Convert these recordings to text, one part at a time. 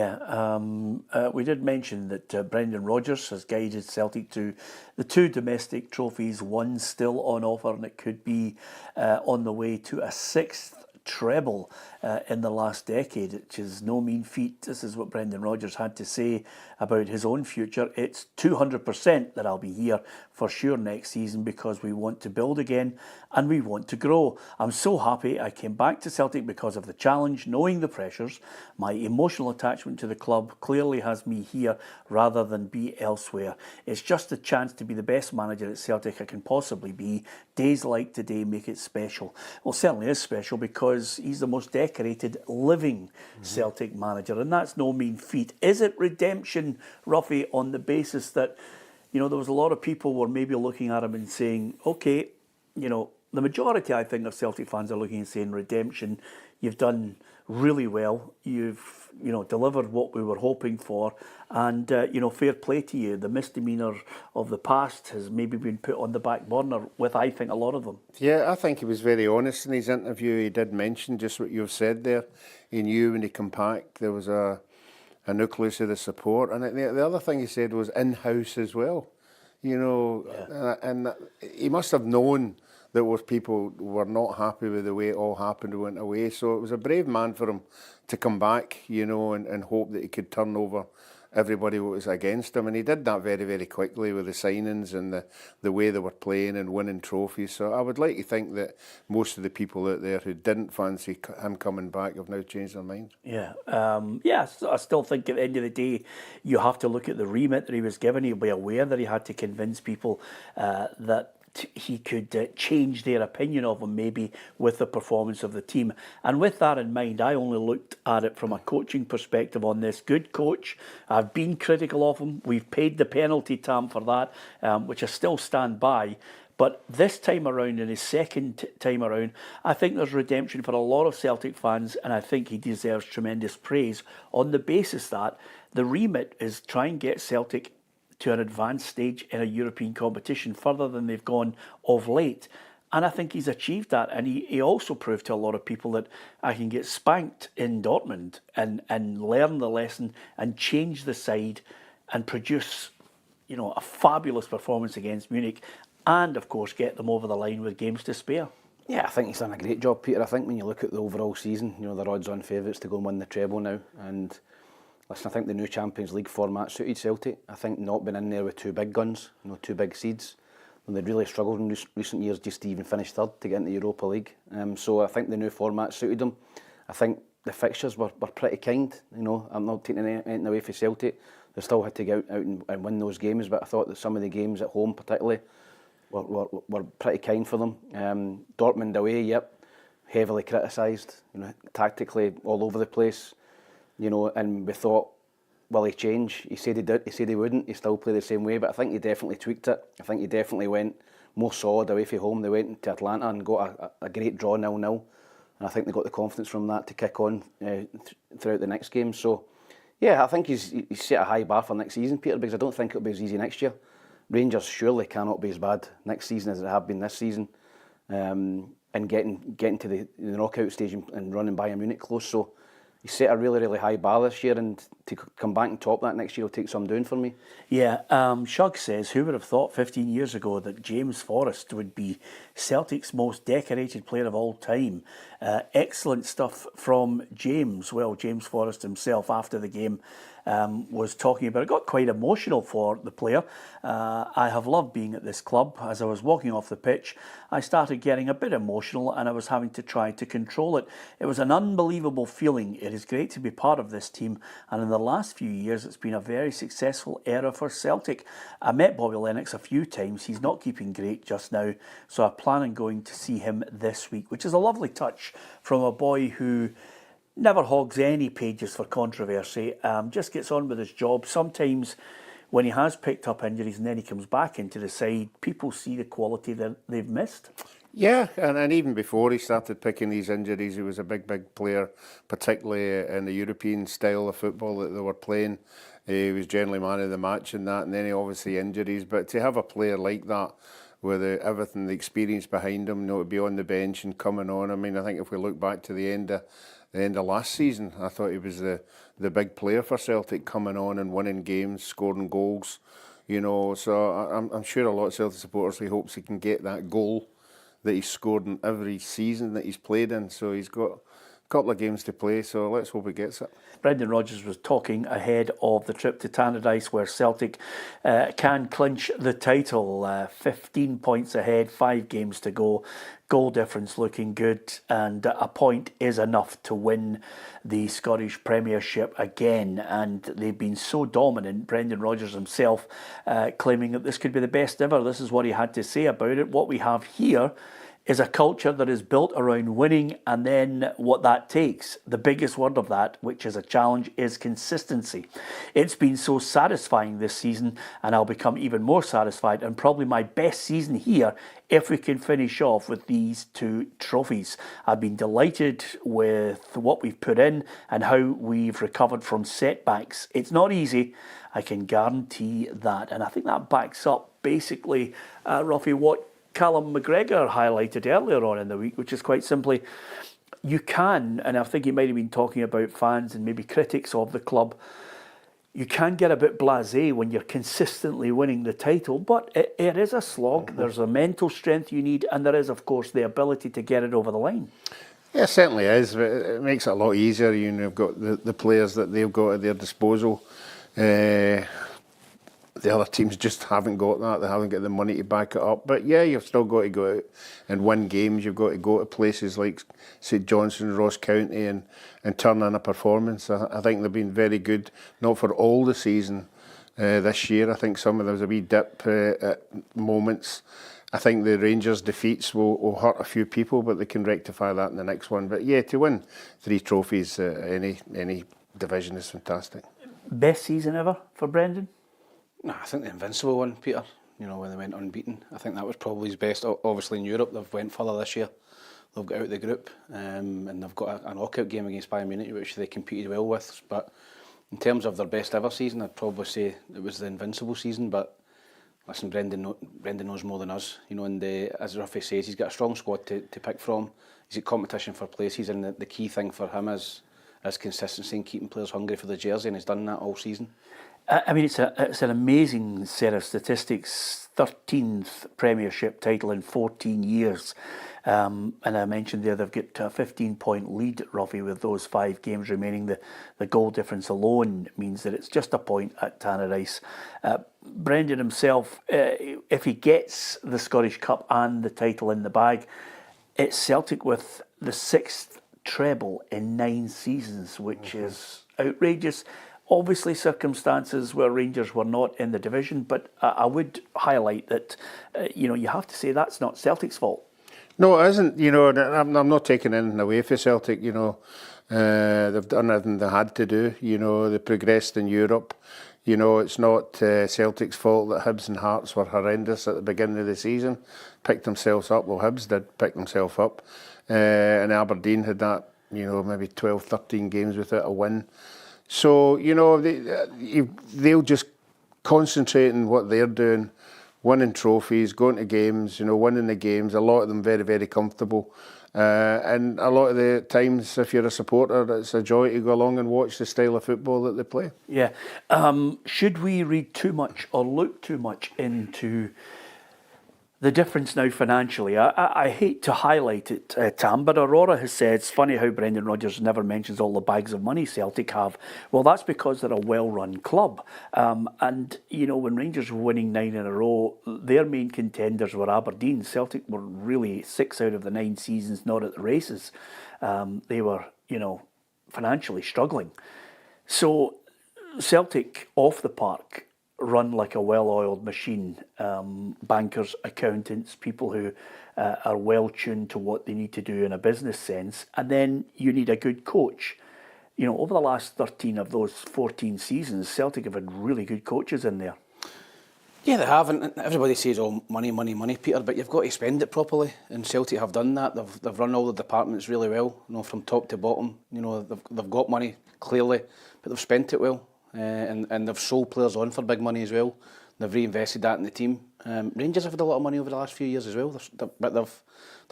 Yeah, we did mention that Brendan Rodgers has guided Celtic to the 2 domestic trophies, one still on offer, and it could be on the way to a 6th treble in the last decade, which is no mean feat. This is what Brendan Rodgers had to say about his own future. It's 200% that I'll be here for sure next season because we want to build again and we want to grow. I'm so happy I came back to Celtic because of the challenge, knowing the pressures. My emotional attachment to the club clearly has me here rather than be elsewhere. It's just a chance to be the best manager at Celtic I can possibly be. Days like today make it special. Well, certainly is special because he's the most decorated living Celtic manager, and that's no mean feat. Is it redemption, Ruffy, on the basis that, you know, there was a lot of people were maybe looking at him and saying, okay, you know, the majority, I think, of Celtic fans are looking and saying, redemption, you've done really well. You've, you know, delivered what we were hoping for. And, you know, fair play to you. The misdemeanour of the past has maybe been put on the back burner with, I think, a lot of them. Yeah, I think he was very honest in his interview. He did mention just what you've said there. He knew when he come back there was a nucleus of the support. And the other thing he said was in-house as well. You know, yeah. And he must have known there was people who were not happy with the way it all happened and went away. So it was a brave man for him to come back, you know, and hope that he could turn over everybody who was against him. And he did that very, very quickly with the signings and the way they were playing and winning trophies. So I would like to think that most of the people out there who didn't fancy him coming back have now changed their mind. Yeah. I still think at the end of the day, you have to look at the remit that he was given. He'll be aware that he had to convince people that he could change their opinion of him maybe with the performance of the team. And with that in mind, I only looked at it from a coaching perspective on this. Good coach. I've been critical of him. We've paid the penalty, Tam, for that, which I still stand by. But this time around, in his second time around, I think there's redemption for a lot of Celtic fans, and I think he deserves tremendous praise on the basis that the remit is try and get Celtic to an advanced stage in a European competition further than they've gone of late. And I think he's achieved that. And he also proved to a lot of people that I can get spanked in Dortmund and learn the lesson and change the side and produce, you know, a fabulous performance against Munich and, of course, get them over the line with games to spare. Yeah, I think he's done a great job, Peter. I think when you look at the overall season, you know, they're odds-on favourites to go and win the treble now. And listen, I think the new Champions League format suited Celtic. I think not being in there with 2 big guns, you know, 2 big seeds, when they'd really struggled in recent years just to even finish third to get into the Europa League. So I think the new format suited them. I think the fixtures were pretty kind. You know, I'm not taking anything away from Celtic. They still had to get out and win those games, but I thought that some of the games at home particularly were pretty kind for them. Dortmund away, yep, heavily criticised, you know, tactically all over the place. You know, and we thought, will he change? He said he did. He said he wouldn't. He still played the same way, but I think he definitely tweaked it. I think he definitely went more solid away from home. They went to Atlanta and got a great draw 0-0, and I think they got the confidence from that to kick on throughout the next game. So, yeah, I think he's set a high bar for next season, Peter, because I don't think it'll be as easy next year. Rangers surely cannot be as bad next season as they have been this season, and getting to the knockout stage and running Bayern Munich close. So he set a really, really high bar this year, and to come back and top that next year will take some doing for me. Yeah, Shug says, who would have thought 15 years ago that James Forrest would be Celtic's most decorated player of all time? Excellent stuff from James. Well, James Forrest himself after the game was talking about it. Got quite emotional for the player. I have loved being at this club. As I was walking off the pitch, I started getting a bit emotional and I was having to try to control it. It was an unbelievable feeling. It is great to be part of this team, and in the last few years it's been a very successful era for Celtic. I met Bobby Lennox a few times. He's not keeping great just now, so I plan on going to see him this week, which is a lovely touch from a boy who never hogs any pages for controversy, just gets on with his job. Sometimes when he has picked up injuries and then he comes back into the side, people see the quality that they've missed. Yeah, and even before he started picking these injuries, he was a big player, particularly in the European style of football that they were playing. He was generally man of the match in that, and then he obviously injuries. But to have a player like that, with everything, the experience behind him, you know, to be on the bench and coming on. I mean, I think if we look back to the end of the end of last season. I thought he was the big player for Celtic, coming on and winning games, scoring goals. You know, so I'm sure a lot of Celtic supporters, he hopes he can get that goal that he's scored in every season that he's played in. So he's got a couple of games to play, so let's hope he gets it. Brendan Rodgers was talking ahead of the trip to Tannadice, where Celtic can clinch the title. 15 points ahead, 5 games to go. Goal difference looking good, and a point is enough to win the Scottish Premiership again. And they've been so dominant, Brendan Rodgers himself claiming that this could be the best ever. This is what he had to say about it. What we have here is a culture that is built around winning, and then what that takes. The biggest word of that, which is a challenge, is consistency. It's been so satisfying this season, and I'll become even more satisfied, and probably my best season here if we can finish off with these 2 trophies. I've been delighted with what we've put in and how we've recovered from setbacks. It's not easy, I can guarantee that. And I think that backs up basically, Ruffy, what Callum McGregor highlighted earlier on in the week, which is quite simply, you can, and I think he might have been talking about fans and maybe critics of the club, you can get a bit blasé when you're consistently winning the title, but it is a slog. Mm-hmm. There's a mental strength you need, and there is, of course, the ability to get it over the line. Yeah, it certainly is. It makes it a lot easier. You know, you've got the players that they've got at their disposal. The other teams just haven't got that. They haven't got the money to back it up. But yeah, you've still got to go out and win games. You've got to go to places like St Johnstone, Ross County, and turn in a performance. I think they've been very good, not for all the season this year. I think there was a wee dip at moments. I think the Rangers' defeats will hurt a few people, but they can rectify that in the next one. But yeah, to win 3 trophies any division is fantastic. Best season ever for Brendan? No, I think the Invincible one, Peter, you know, when they went unbeaten. I think that was probably his best. Obviously in Europe, they've went further this year. They've got out of the group, and they've got a knockout game against Bayern Munich, which they competed well with. But in terms of their best ever season, I'd probably say it was the Invincible season. But listen, Brendan knows more than us, you know, and as Ruffy says, he's got a strong squad to pick from. He's got competition for places, and the key thing for him is consistency and keeping players hungry for the jersey, and he's done that all season. I mean, it's an amazing set of statistics. 13th Premiership title in 14 years. And I mentioned there they've got a 15-point lead, Ruffy, with those 5 games remaining. The goal difference alone means that it's just a point at Tannadice. Brendan himself, if he gets the Scottish Cup and the title in the bag, it's Celtic with the 6th treble in 9 seasons, which is outrageous. Obviously, circumstances where Rangers were not in the division, but I would highlight that, you have to say that's not Celtic's fault. No, it isn't. You know, I'm not taking anything away for Celtic. You know, they've done everything they had to do. You know, they progressed in Europe. You know, it's not Celtic's fault that Hibs and Hearts were horrendous at the beginning of the season. Picked themselves up. Well, Hibs did pick themselves up. And Aberdeen had that, maybe 12, 13 games without a win. So, they'll just concentrate on what they're doing, winning trophies, going to games, winning the games. A lot of them very, very comfortable. And a lot of the times, if you're a supporter, it's a joy to go along and watch the style of football that they play. Yeah. Should we read too much or look too much into the difference now financially? I hate to highlight it, Tam, but Aurora has said it's funny how Brendan Rodgers never mentions all the bags of money Celtic have. Well, that's because they're a well-run club. And, when Rangers were winning 9 in a row, their main contenders were Aberdeen. Celtic were really 6 out of the 9 seasons not at the races. They were, financially struggling. So Celtic off the park run like a well-oiled machine. Bankers, accountants, people who are well tuned to what they need to do in a business sense. And then you need a good coach. Over the last 13 of those 14 seasons, Celtic have had really good coaches in there. Yeah, they have, and everybody says, money, money, money, Peter, but you've got to spend it properly, and Celtic have done that. They've run all the departments really well, from top to bottom. They've got money, clearly, but they've spent it well. And they've sold players on for big money as well. They've reinvested that in the team. Rangers have had a lot of money over the last few years as well, but they've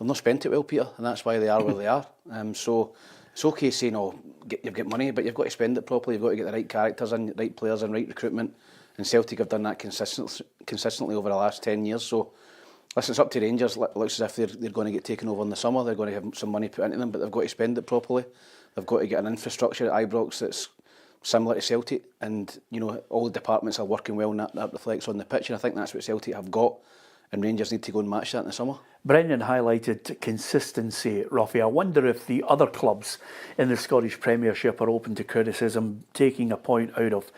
not spent it well, Peter, and that's why they are where they are. So It's okay saying, oh, you've got money, but you've got to spend it properly. You've got to get the right characters in, right players in, right recruitment. And Celtic have done that consistently over the last 10 years. So, listen, it's up to Rangers. It looks as if they're going to get taken over in the summer. They're going to have some money put into them, but they've got to spend it properly. They've got to get an infrastructure at Ibrox that's similar to Celtic, and all the departments are working well, and that reflects on the pitch. And I think that's what Celtic have got, and Rangers need to go and match that in the summer. Brendan highlighted consistency, Ruffy. I wonder if the other clubs in the Scottish Premiership are open to criticism, taking a point out of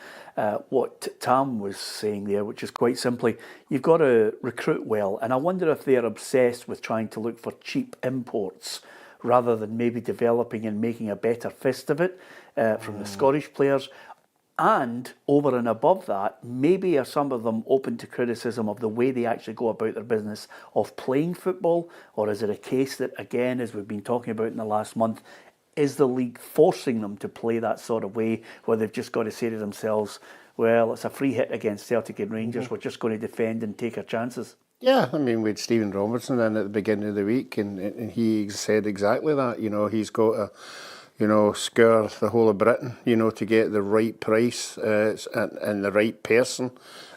what Tam was saying there, which is quite simply, you've got to recruit well, and I wonder if they're obsessed with trying to look for cheap imports rather than maybe developing and making a better fist of it from the Scottish players. And over and above that, maybe are some of them open to criticism of the way they actually go about their business of playing football? Or is it a case that, again, as we've been talking about in the last month, is the league forcing them to play that sort of way where they've just got to say to themselves, well, it's a free hit against Celtic and Rangers, we're just going to defend and take our chances? Yeah, I mean, we had Stephen Robertson in at the beginning of the week, and he said exactly that. He's got to, scour the whole of Britain, to get the right price and the right person,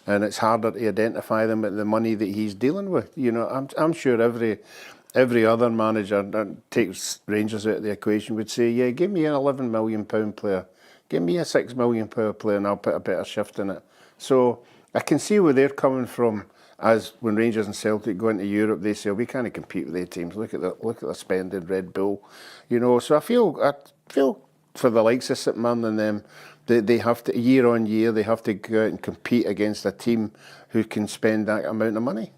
and it's harder to identify them at the money that he's dealing with. I'm sure every other manager that takes Rangers out of the equation would say, yeah, give me an £11 million player, give me a £6 million player, and I'll put a better shift in it. So I can see where they're coming from. As when Rangers and Celtic go into Europe, they say we can't compete with their teams. Look at the spending, Red Bull, So I feel for the likes of St Mirren and them, they have to year on year they have to go out and compete against a team who can spend that amount of money.